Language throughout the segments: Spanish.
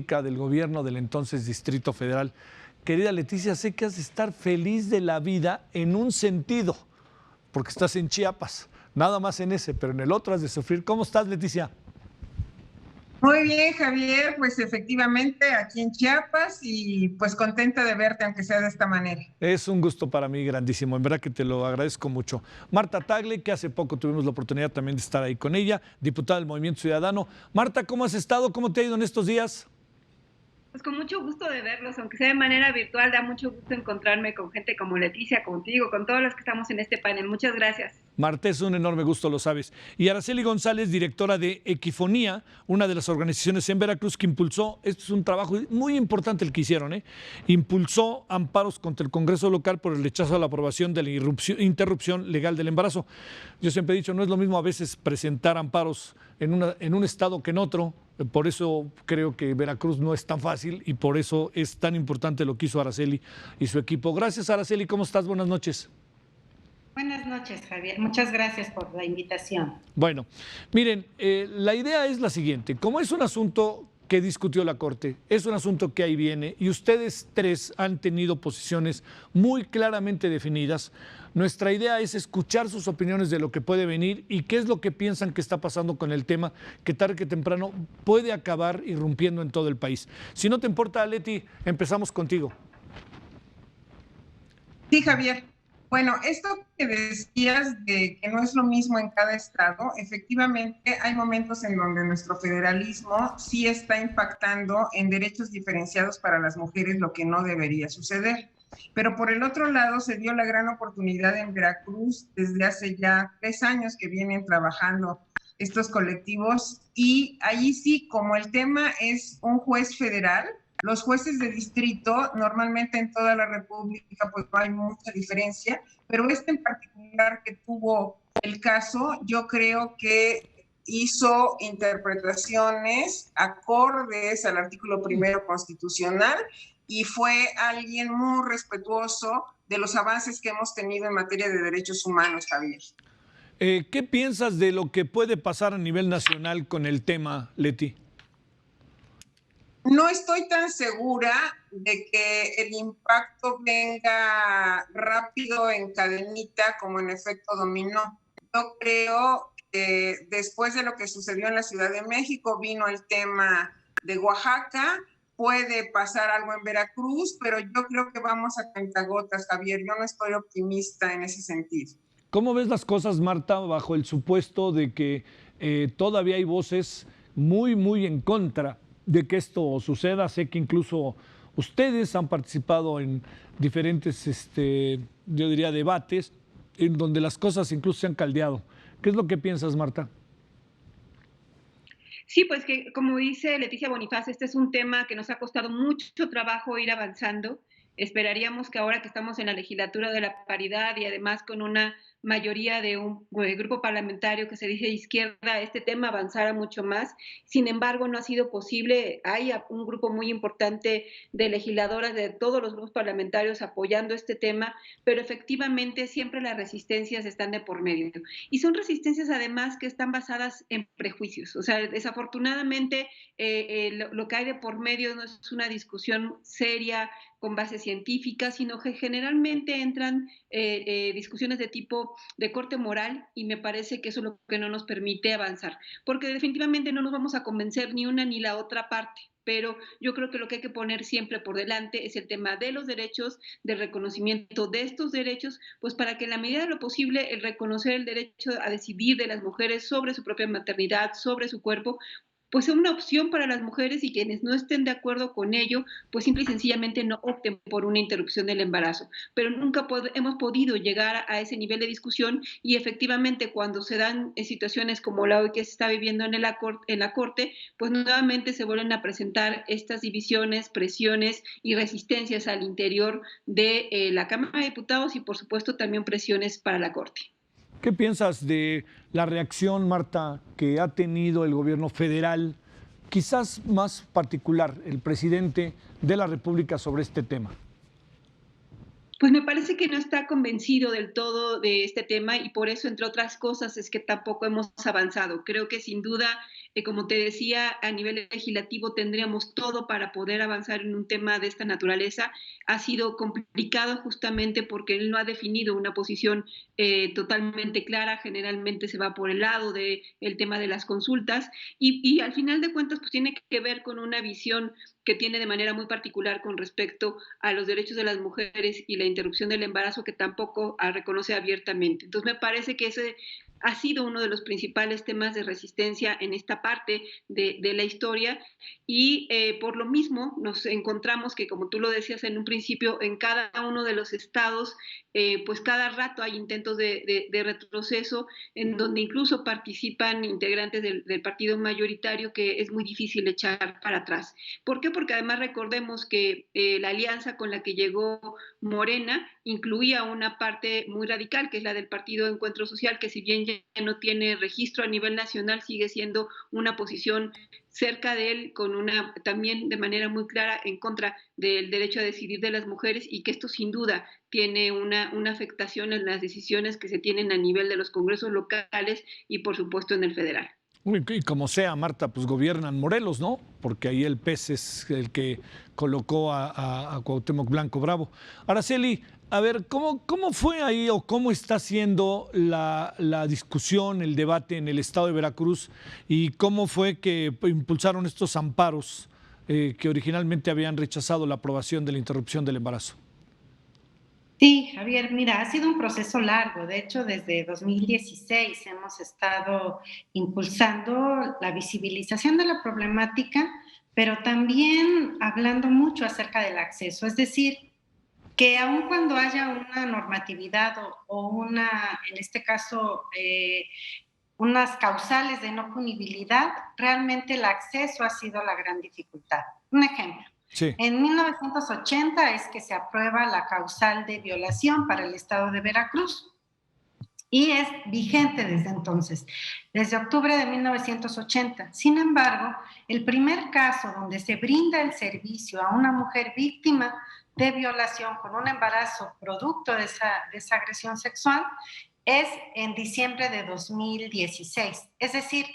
del gobierno del entonces Distrito Federal. Querida Leticia, sé que has de estar feliz de la vida en un sentido, porque estás en Chiapas, nada más en ese, pero en el otro has de sufrir. ¿Cómo estás, Leticia? Muy bien, Javier, pues efectivamente aquí en Chiapas y pues contenta de verte, aunque sea de esta manera. Es un gusto para mí grandísimo, en verdad que te lo agradezco mucho. Marta Tagle, que hace poco tuvimos la oportunidad también de estar ahí con ella, diputada del Movimiento Ciudadano. Marta, ¿cómo has estado? ¿Cómo te ha ido en estos días? Pues con mucho gusto de verlos, aunque sea de manera virtual, da mucho gusto encontrarme con gente como Leticia, contigo, con todos los que estamos en este panel. Muchas gracias. Marta, es un enorme gusto, lo sabes. Y Araceli González, directora de Equifonía, una de las organizaciones en Veracruz que impulsó, esto es un trabajo muy importante el que hicieron, impulsó amparos contra el Congreso local por el rechazo a la aprobación de la interrupción legal del embarazo. Yo siempre he dicho, no es lo mismo a veces presentar amparos en un estado que en otro. Por eso creo que Veracruz no es tan fácil y por eso es tan importante lo que hizo Araceli y su equipo. Gracias, Araceli. ¿Cómo estás? Buenas noches. Buenas noches, Javier. Muchas gracias por la invitación. Bueno, miren, la idea es la siguiente. Como es un asunto que discutió la Corte, es un asunto que ahí viene y ustedes tres han tenido posiciones muy claramente definidas, nuestra idea es escuchar sus opiniones de lo que puede venir y qué es lo que piensan que está pasando con el tema, que tarde que temprano puede acabar irrumpiendo en todo el país. Si no te importa, Leti, empezamos contigo. Sí, Javier. Bueno, esto que decías de que no es lo mismo en cada estado, efectivamente hay momentos en donde nuestro federalismo sí está impactando en derechos diferenciados para las mujeres, lo que no debería suceder. Pero por el otro lado se dio la gran oportunidad en Veracruz desde hace ya 3 años que vienen trabajando estos colectivos y allí sí, como el tema es un juez federal, los jueces de distrito, normalmente en toda la República, pues no hay mucha diferencia, pero este en particular que tuvo el caso, yo creo que hizo interpretaciones acordes al artículo 1 constitucional y fue alguien muy respetuoso de los avances que hemos tenido en materia de derechos humanos, Javier. ¿Qué piensas de lo que puede pasar a nivel nacional con el tema, Leti? No estoy tan segura de que el impacto venga rápido en cadenita como en efecto dominó. Yo creo que después de lo que sucedió en la Ciudad de México vino el tema de Oaxaca, puede pasar algo en Veracruz, pero yo creo que vamos a cuentagotas, Javier. Yo no estoy optimista en ese sentido. ¿Cómo ves las cosas, Marta, bajo el supuesto de que todavía hay voces muy en contra de que esto suceda? Sé que incluso ustedes han participado en diferentes, yo diría, debates en donde las cosas incluso se han caldeado. ¿Qué es lo que piensas, Marta? Sí, pues que como dice Leticia Bonifaz, este es un tema que nos ha costado mucho trabajo ir avanzando. Esperaríamos que ahora que estamos en la legislatura de la paridad y además con una mayoría de un grupo parlamentario que se dice de izquierda, este tema avanzara mucho más. Sin embargo, no ha sido posible. Hay un grupo muy importante de legisladoras de todos los grupos parlamentarios apoyando este tema, pero efectivamente siempre las resistencias están de por medio. Y son resistencias además que están basadas en prejuicios. O sea, desafortunadamente lo que hay de por medio no es una discusión seria con base científica, sino que generalmente entran discusiones de tipo de corte moral y me parece que eso es lo que no nos permite avanzar, porque definitivamente no nos vamos a convencer ni una ni la otra parte. Pero yo creo que lo que hay que poner siempre por delante es el tema de los derechos, del reconocimiento de estos derechos, pues para que en la medida de lo posible el reconocer el derecho a decidir de las mujeres sobre su propia maternidad, sobre su cuerpo, pues sea una opción para las mujeres y quienes no estén de acuerdo con ello, pues simple y sencillamente no opten por una interrupción del embarazo. Pero nunca hemos podido llegar a ese nivel de discusión y efectivamente cuando se dan situaciones como la hoy que se está viviendo en la Corte, pues nuevamente se vuelven a presentar estas divisiones, presiones y resistencias al interior de la Cámara de Diputados y por supuesto también presiones para la Corte. ¿Qué piensas de la reacción, Marta, que ha tenido el gobierno federal, quizás más particular, el presidente de la República sobre este tema? Pues me parece que no está convencido del todo de este tema y por eso, entre otras cosas, es que tampoco hemos avanzado. Creo que sin duda Como te decía, a nivel legislativo tendríamos todo para poder avanzar en un tema de esta naturaleza. Ha sido complicado justamente porque él no ha definido una posición totalmente clara. Generalmente se va por el lado del tema de las consultas y al final de cuentas pues tiene que ver con una visión que tiene de manera muy particular con respecto a los derechos de las mujeres y la interrupción del embarazo, que tampoco reconoce abiertamente. Entonces me parece que ese ha sido uno de los principales temas de resistencia en esta parte de la historia y por lo mismo nos encontramos que, como tú lo decías en un principio, en cada uno de los estados, pues cada rato hay intentos de retroceso en donde incluso participan integrantes del partido mayoritario, que es muy difícil echar para atrás. ¿Por qué? Porque además recordemos que la alianza con la que llegó Morena incluía una parte muy radical, que es la del Partido Encuentro Social, que si bien ya no tiene registro a nivel nacional, sigue siendo una posición cerca de él, con una también de manera muy clara en contra del derecho a decidir de las mujeres, y que esto sin duda tiene una afectación en las decisiones que se tienen a nivel de los congresos locales y por supuesto en el federal. Y como sea, Marta, pues gobiernan Morelos, ¿no? Porque ahí el PES es el que colocó a Cuauhtémoc Blanco Bravo. Araceli, a ver, ¿cómo fue ahí o cómo está siendo la discusión, el debate en el estado de Veracruz y cómo fue que impulsaron estos amparos que originalmente habían rechazado la aprobación de la interrupción del embarazo? Sí, Javier, mira, ha sido un proceso largo. De hecho, desde 2016 hemos estado impulsando la visibilización de la problemática, pero también hablando mucho acerca del acceso. Es decir, que aun cuando haya una normatividad o una, en este caso, unas causales de no punibilidad, realmente el acceso ha sido la gran dificultad. Un ejemplo. Sí. En 1980 es que se aprueba la causal de violación para el estado de Veracruz y es vigente desde entonces, desde octubre de 1980. Sin embargo, el primer caso donde se brinda el servicio a una mujer víctima de violación con un embarazo producto de esa agresión sexual es en diciembre de 2016. Es decir,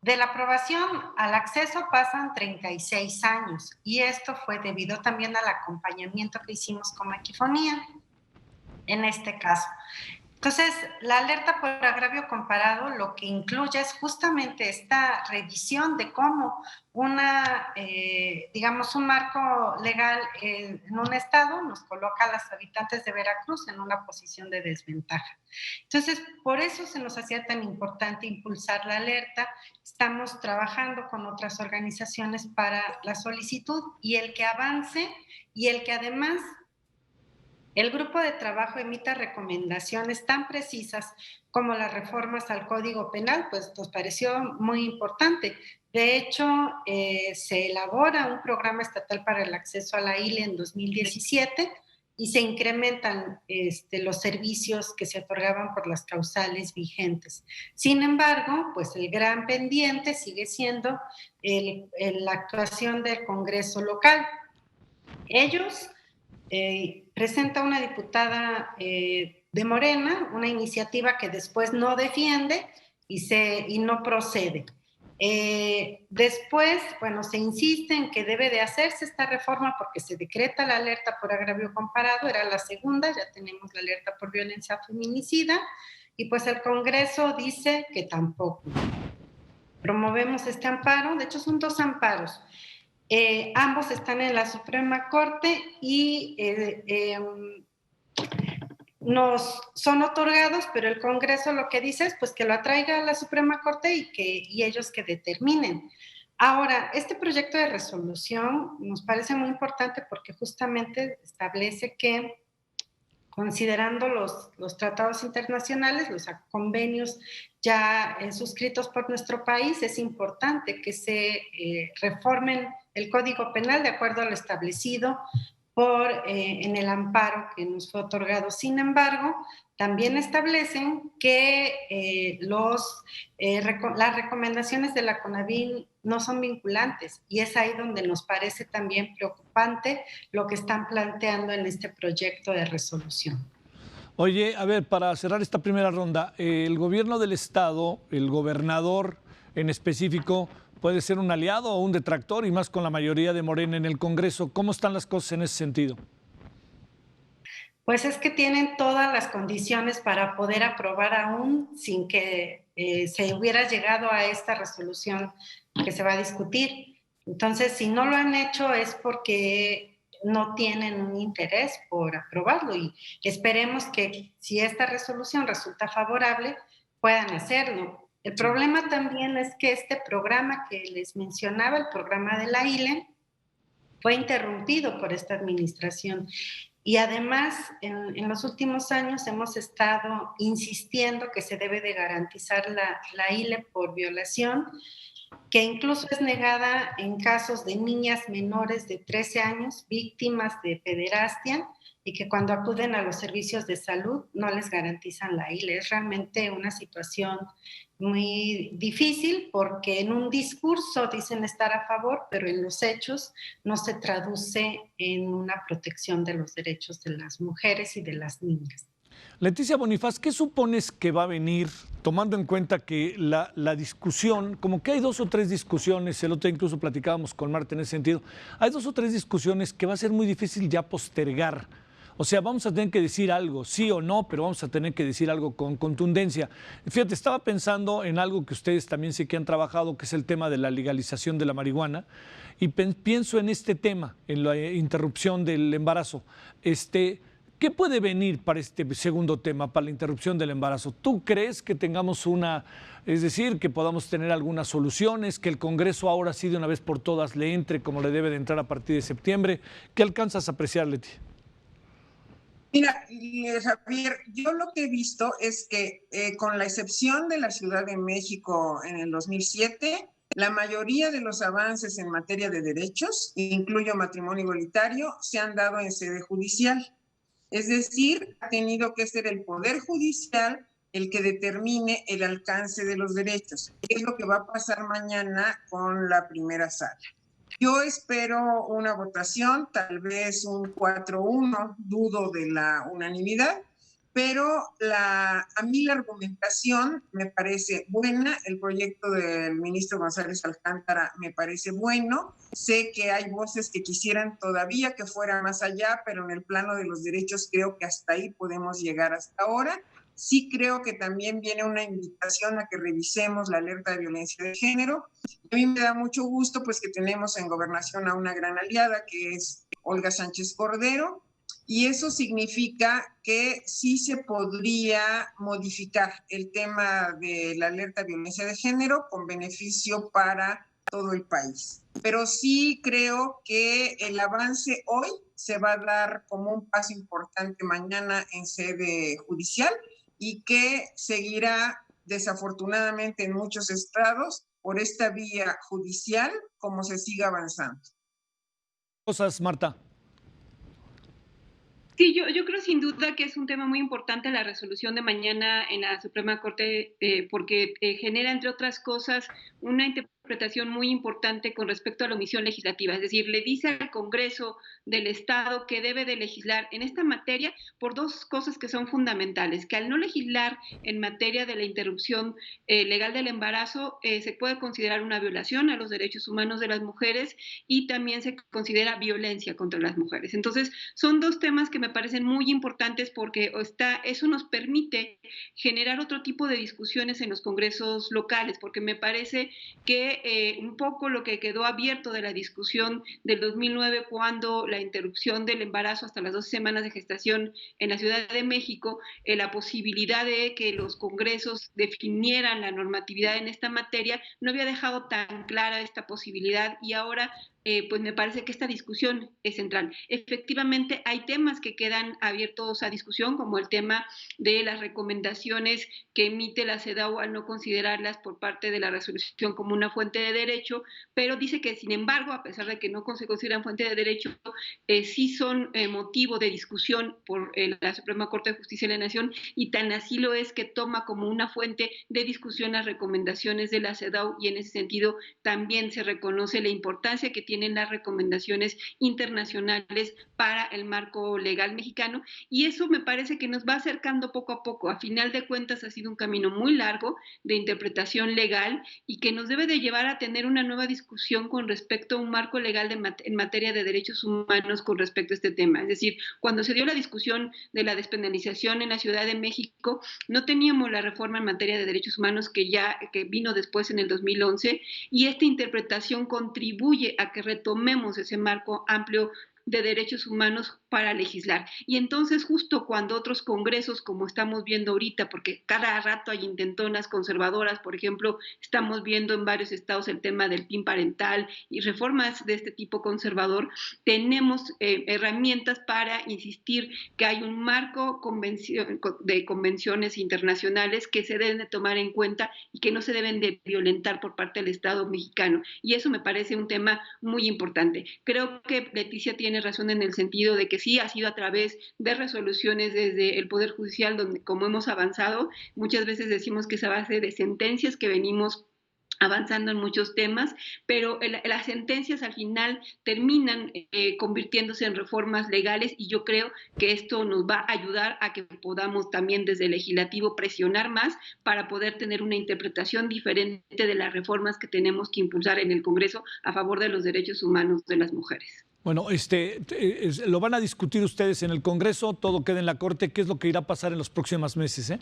de la aprobación al acceso pasan 36 años y esto fue debido también al acompañamiento que hicimos como Equifonía en este caso. Entonces, la alerta por agravio comparado lo que incluye es justamente esta revisión de cómo digamos, un marco legal en un estado nos coloca a las habitantes de Veracruz en una posición de desventaja. Entonces, por eso se nos hacía tan importante impulsar la alerta. Estamos trabajando con otras organizaciones para la solicitud y el que avance y el que además el grupo de trabajo emita recomendaciones tan precisas como las reformas al Código Penal, pues nos pareció muy importante. De hecho, se elabora un programa estatal para el acceso a la ILE en 2017 y se incrementan los servicios que se otorgaban por las causales vigentes. Sin embargo, pues el gran pendiente sigue siendo la actuación del Congreso local. Ellos presenta una diputada de Morena, una iniciativa que después no defiende y no procede. Después, bueno, se insiste en que debe de hacerse esta reforma porque se decreta la alerta por agravio comparado, era la segunda, ya tenemos la alerta por violencia feminicida, y pues el Congreso dice que tampoco. Promovemos este amparo, de hecho son 2 amparos. Ambos están en la Suprema Corte y nos son otorgados, pero el Congreso lo que dice es pues que lo atraiga a la Suprema Corte y ellos que determinen. Ahora, este proyecto de resolución nos parece muy importante porque justamente establece que, considerando los tratados internacionales, los convenios ya suscritos por nuestro país, es importante que se reformen el Código Penal de acuerdo a lo establecido en el amparo que nos fue otorgado. Sin embargo, también establecen que las recomendaciones de la CONAVIN no son vinculantes y es ahí donde nos parece también preocupante lo que están planteando en este proyecto de resolución. Oye, a ver, para cerrar esta primera ronda, el gobierno del estado, el gobernador en específico, ¿Puede ser un aliado o un detractor, y más con la mayoría de Morena en el Congreso? ¿Cómo están las cosas en ese sentido? Pues es que tienen todas las condiciones para poder aprobar aún sin que se hubiera llegado a esta resolución que se va a discutir. Entonces, si no lo han hecho es porque no tienen un interés por aprobarlo y esperemos que si esta resolución resulta favorable, puedan hacerlo. El problema también es que este programa que les mencionaba, el programa de la ILE, fue interrumpido por esta administración. Y además, en los últimos años hemos estado insistiendo que se debe de garantizar la ILE por violación, que incluso es negada en casos de niñas menores de 13 años, víctimas de pederastia, y que cuando acuden a los servicios de salud no les garantizan la ILE. Es realmente una situación muy difícil porque en un discurso dicen estar a favor, pero en los hechos no se traduce en una protección de los derechos de las mujeres y de las niñas. Leticia Bonifaz, ¿qué supones que va a venir, tomando en cuenta que la discusión, como que hay 2 o 3 discusiones, el otro día incluso platicábamos con Marta en ese sentido, hay 2 o 3 discusiones que va a ser muy difícil ya postergar? O sea, vamos a tener que decir algo, sí o no, pero vamos a tener que decir algo con contundencia. Fíjate, estaba pensando en algo que ustedes también sé que han trabajado, que es el tema de la legalización de la marihuana, y pienso en este tema, en la interrupción del embarazo. ¿Qué puede venir para este segundo tema, para la interrupción del embarazo? ¿Tú crees que tengamos es decir, que podamos tener algunas soluciones, que el Congreso ahora sí de una vez por todas le entre como le debe de entrar a partir de septiembre? ¿Qué alcanzas a apreciar, Leti? Mira, Javier, yo lo que he visto es que con la excepción de la Ciudad de México en el 2007, la mayoría de los avances en materia de derechos, incluyo matrimonio igualitario, se han dado en sede judicial. Es decir, ha tenido que ser el Poder Judicial el que determine el alcance de los derechos. Es lo que va a pasar mañana con la primera sala. Yo espero una votación, tal vez un 4-1, dudo de la unanimidad, pero a mí la argumentación me parece buena, el proyecto del ministro González Alcántara me parece bueno, sé que hay voces que quisieran todavía que fuera más allá, pero en el plano de los derechos creo que hasta ahí podemos llegar hasta ahora. Sí creo que también viene una invitación a que revisemos la alerta de violencia de género. A mí me da mucho gusto pues que tenemos en Gobernación a una gran aliada que es Olga Sánchez Cordero, y eso significa que sí se podría modificar el tema de la alerta de violencia de género con beneficio para todo el país. Pero sí creo que el avance hoy se va a dar como un paso importante mañana en sede judicial y que seguirá desafortunadamente en muchos estados por esta vía judicial como se siga avanzando. Cosas, Marta. Sí, yo creo sin duda que es un tema muy importante la resolución de mañana en la Suprema Corte, porque genera, entre otras cosas, una interpretación muy importante con respecto a la omisión legislativa. Es decir, le dice al Congreso del Estado que debe de legislar en esta materia por 2 cosas que son fundamentales, que al no legislar en materia de la interrupción legal del embarazo, se puede considerar una violación a los derechos humanos de las mujeres y también se considera violencia contra las mujeres. Entonces, son 2 temas que me parecen muy importantes porque eso nos permite generar otro tipo de discusiones en los congresos locales, porque me parece que un poco lo que quedó abierto de la discusión del 2009 cuando la interrupción del embarazo hasta las 12 semanas de gestación en la Ciudad de México, la posibilidad de que los congresos definieran la normatividad en esta materia, no había dejado tan clara esta posibilidad y ahora pues me parece que esta discusión es central. Efectivamente, hay temas que quedan abiertos a discusión, como el tema de las recomendaciones que emite la CEDAW al no considerarlas por parte de la resolución como una fuente de derecho, pero dice que, sin embargo, a pesar de que no se consideran fuente de derecho, sí son motivo de discusión por la Suprema Corte de Justicia de la Nación, y tan así lo es que toma como una fuente de discusión las recomendaciones de la CEDAW, y en ese sentido también se reconoce la importancia que tiene tienen las recomendaciones internacionales para el marco legal mexicano, y eso me parece que nos va acercando poco a poco. A final de cuentas ha sido un camino muy largo de interpretación legal y que nos debe de llevar a tener una nueva discusión con respecto a un marco legal en materia de derechos humanos con respecto a este tema. Es decir, cuando se dio la discusión de la despenalización en la Ciudad de México, no teníamos la reforma en materia de derechos humanos que vino después en el 2011, y esta interpretación contribuye a que retomemos ese marco amplio de derechos humanos para legislar. Y entonces, justo cuando otros congresos, como estamos viendo ahorita, porque cada rato hay intentonas conservadoras, por ejemplo, estamos viendo en varios estados el tema del PIN parental y reformas de este tipo conservador, tenemos herramientas para insistir que hay un marco de convenciones internacionales que se deben de tomar en cuenta y que no se deben de violentar por parte del Estado mexicano. Y eso me parece un tema muy importante. Creo que Leticia tiene razón en el sentido de que sí ha sido a través de resoluciones desde el Poder Judicial donde, como hemos avanzado, muchas veces decimos que es a base de sentencias que venimos avanzando en muchos temas, pero las sentencias al final terminan convirtiéndose en reformas legales, y yo creo que esto nos va a ayudar a que podamos también desde el legislativo presionar más para poder tener una interpretación diferente de las reformas que tenemos que impulsar en el Congreso a favor de los derechos humanos de las mujeres. Bueno, lo van a discutir ustedes en el Congreso, todo queda en la Corte. ¿Qué es lo que irá a pasar en los próximos meses,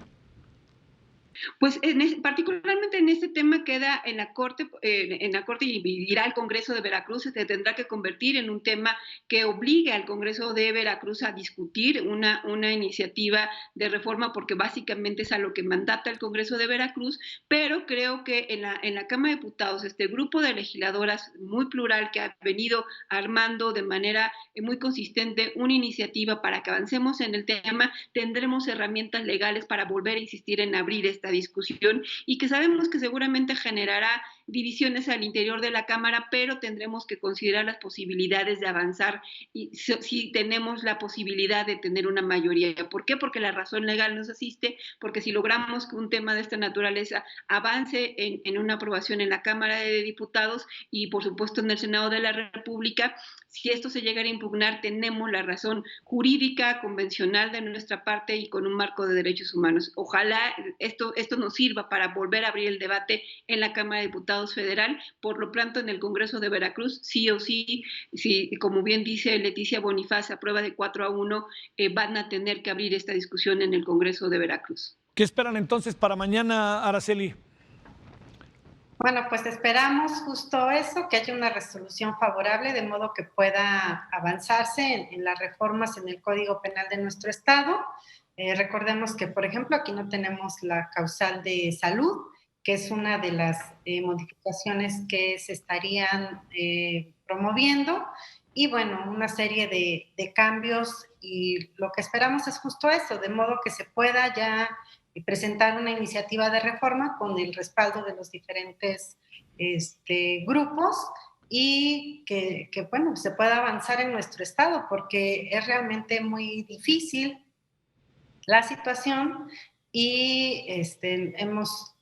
Pues particularmente en este tema queda en la Corte y irá al Congreso de Veracruz. Se tendrá que convertir en un tema que obligue al Congreso de Veracruz a discutir una iniciativa de reforma, porque básicamente es a lo que mandata el Congreso de Veracruz, pero creo que en la Cámara de Diputados este grupo de legisladoras muy plural que ha venido armando de manera muy consistente una iniciativa para que avancemos en el tema, tendremos herramientas legales para volver a insistir en abrir esta discusión, y que sabemos que seguramente generará divisiones al interior de la Cámara, pero tendremos que considerar las posibilidades de avanzar y si tenemos la posibilidad de tener una mayoría. ¿Por qué? Porque la razón legal nos asiste, porque si logramos que un tema de esta naturaleza avance en una aprobación en la Cámara de Diputados y por supuesto en el Senado de la República, si esto se llegara a impugnar, tenemos la razón jurídica, convencional de nuestra parte y con un marco de derechos humanos. Ojalá esto nos sirva para volver a abrir el debate en la Cámara de Diputados Federal. Por lo pronto, en el Congreso de Veracruz, sí o sí, como bien dice Leticia Bonifaz, a prueba de 4-1, van a tener que abrir esta discusión en el Congreso de Veracruz. ¿Qué esperan entonces para mañana, Araceli? Bueno, pues esperamos justo eso, que haya una resolución favorable, de modo que pueda avanzarse en las reformas en el Código Penal de nuestro Estado. Recordemos que, por ejemplo, aquí no tenemos la causal de salud, que es una de las modificaciones que se estarían promoviendo, y bueno, una serie de cambios, y lo que esperamos es justo eso, de modo que se pueda ya presentar una iniciativa de reforma con el respaldo de los diferentes grupos, y que bueno, se pueda avanzar en nuestro estado, porque es realmente muy difícil la situación, y hemos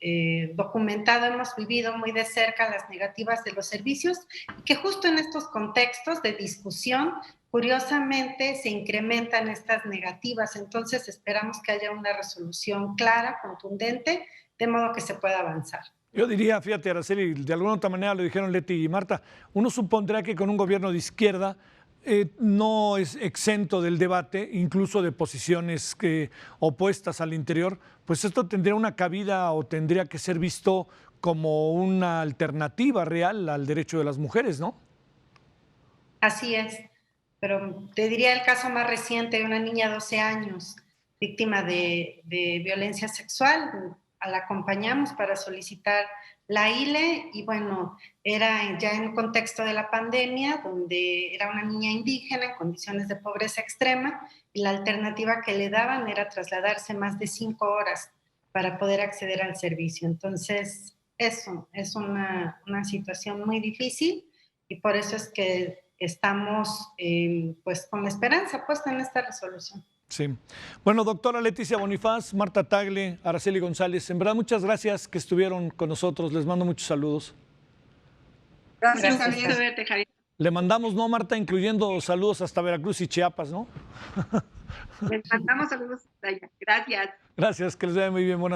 documentado, hemos vivido muy de cerca las negativas de los servicios, y que justo en estos contextos de discusión, curiosamente, se incrementan estas negativas. Entonces esperamos que haya una resolución clara, contundente, de modo que se pueda avanzar. Yo diría, fíjate, Araceli, de alguna otra manera lo dijeron Leti y Marta, uno supondrá que con un gobierno de izquierda no es exento del debate, incluso de posiciones opuestas al interior, pues esto tendría una cabida o tendría que ser visto como una alternativa real al derecho de las mujeres, ¿no? Así es, pero te diría el caso más reciente de una niña de 12 años, víctima de violencia sexual. La acompañamos para solicitar la ILE, y bueno, era ya en contexto de la pandemia, donde era una niña indígena en condiciones de pobreza extrema, y la alternativa que le daban era trasladarse más de 5 horas para poder acceder al servicio. Entonces, eso es una situación muy difícil, y por eso es que estamos pues con la esperanza puesta en esta resolución. Sí. Bueno, doctora Leticia Bonifaz, Marta Tagle, Araceli González, en verdad muchas gracias que estuvieron con nosotros. Les mando muchos saludos. Gracias, Javier. Javier. Le mandamos, ¿no, Marta? Incluyendo saludos hasta Veracruz y Chiapas, ¿no? Les mandamos saludos hasta allá. Gracias. Gracias, que les vaya muy bien. Buenas